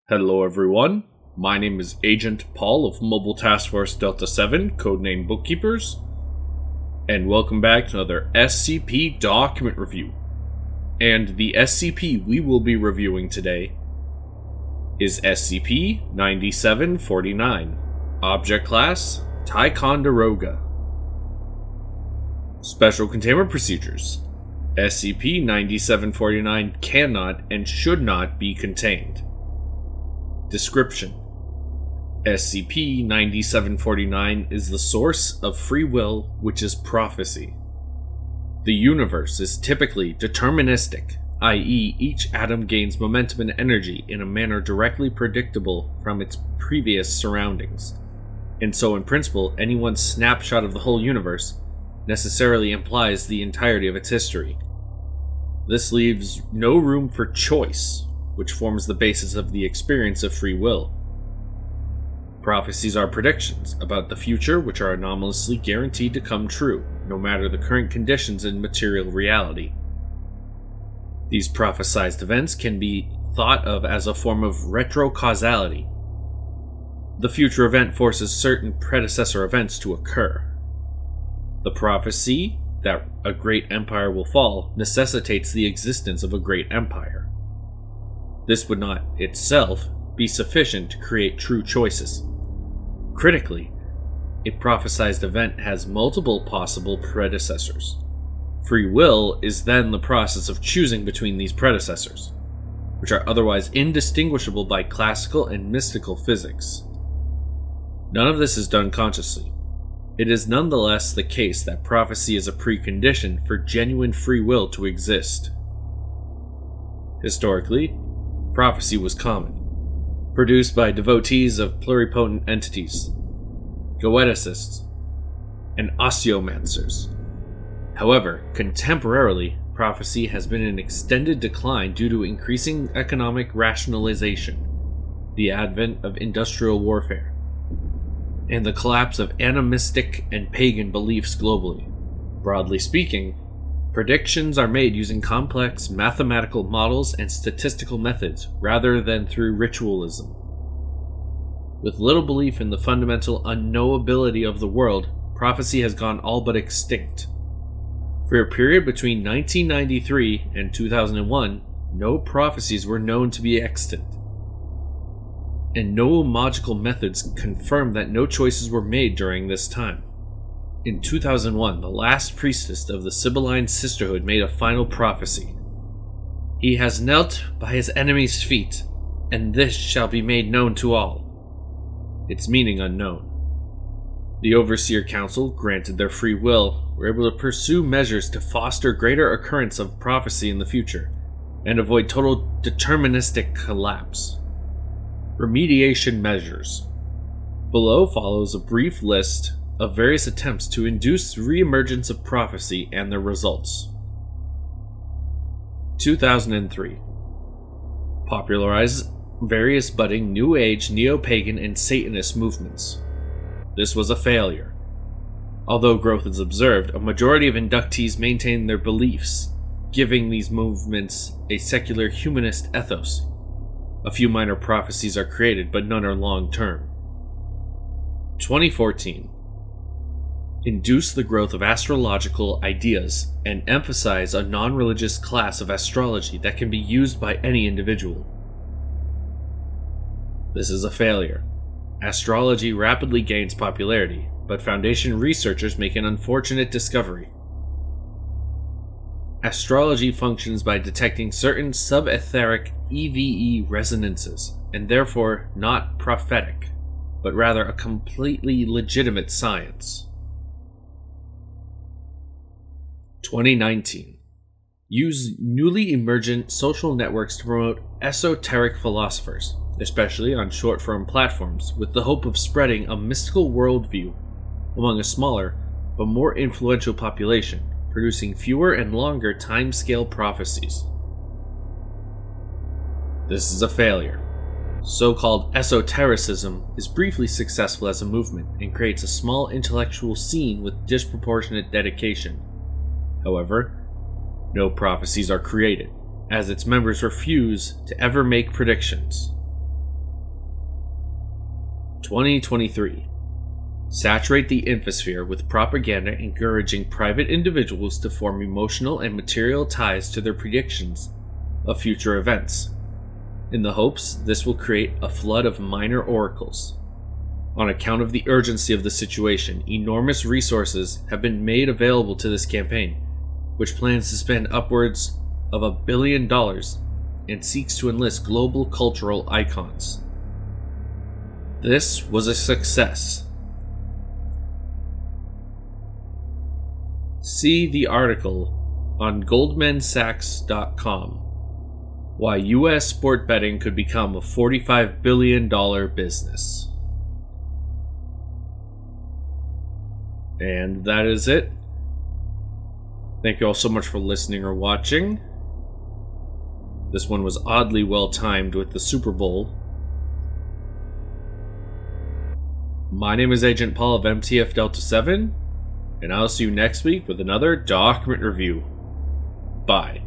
Hello everyone, my name is Agent Paul of Mobile Task Force Delta 7, codename Bookkeepers, and welcome back to another SCP document review. And the SCP we will be reviewing today is SCP-9749, Object Class Ticonderoga. Special Containment Procedures: SCP-9749 cannot and should not be contained. Description: SCP-9749 is the source of free will, which is prophecy. The universe is typically deterministic, i.e., each atom gains momentum and energy in a manner directly predictable from its previous surroundings, and so in principle, any one snapshot of the whole universe necessarily implies the entirety of its history. This leaves no room for choice, which forms the basis of the experience of free will. Prophecies are predictions about the future which are anomalously guaranteed to come true, no matter the current conditions in material reality. These prophesized events can be thought of as a form of retrocausality. The future event forces certain predecessor events to occur. The prophecy that a great empire will fall necessitates the existence of a great empire. This would not, itself, be sufficient to create true choices. Critically, a prophesized event has multiple possible predecessors. Free will is then the process of choosing between these predecessors, which are otherwise indistinguishable by classical and mystical physics. None of this is done consciously. It is nonetheless the case that prophecy is a precondition for genuine free will to exist. Historically, prophecy was common, produced by devotees of pluripotent entities, goeticists, and osteomancers. However, contemporarily, prophecy has been in extended decline due to increasing economic rationalization, the advent of industrial warfare, and the collapse of animistic and pagan beliefs globally. Broadly speaking, predictions are made using complex mathematical models and statistical methods rather than through ritualism. With little belief in the fundamental unknowability of the world, prophecy has gone all but extinct. For a period between 1993 and 2001, no prophecies were known to be extant, and no magical methods confirmed that no choices were made during this time. In 2001, the last priestess of the Sibylline Sisterhood made a final prophecy. "He has knelt by his enemy's feet, and this shall be made known to all." Its meaning unknown. The Overseer Council, granted their free will, were able to pursue measures to foster greater occurrence of prophecy in the future, and avoid total deterministic collapse. Remediation measures. Below follows a brief list of various attempts to induce re-emergence of prophecy and their results. 2003. Popularize various budding New Age, Neo-Pagan, and Satanist movements. This was a failure. Although growth is observed, a majority of inductees maintain their beliefs, giving these movements a secular humanist ethos. A few minor prophecies are created, but none are long-term. 2014. Induce the growth of astrological ideas and emphasize a non-religious class of astrology that can be used by any individual. This is a failure. Astrology rapidly gains popularity, but Foundation researchers make an unfortunate discovery. Astrology functions by detecting certain sub-etheric EVE resonances, and therefore not prophetic, but rather a completely legitimate science. 2019. Use newly emergent social networks to promote esoteric philosophers, especially on short-form platforms, with the hope of spreading a mystical worldview among a smaller but more influential population, producing fewer and longer time-scale prophecies. This is a failure. So-called esotericism is briefly successful as a movement and creates a small intellectual scene with disproportionate dedication. However, no prophecies are created, as its members refuse to ever make predictions. 2023. Saturate the infosphere with propaganda encouraging private individuals to form emotional and material ties to their predictions of future events, in the hopes this will create a flood of minor oracles. On account of the urgency of the situation, enormous resources have been made available to this campaign, which plans to spend upwards of $1 billion and seeks to enlist global cultural icons. This was a success. See the article on GoldmanSachs.com, Why U.S. Sport Betting Could Become a $45 billion Business. And that is it. Thank you all so much for listening or watching. This one was oddly well timed with the Super Bowl. My name is Agent Paul of MTF Delta 7, and I'll see you next week with another document review. Bye.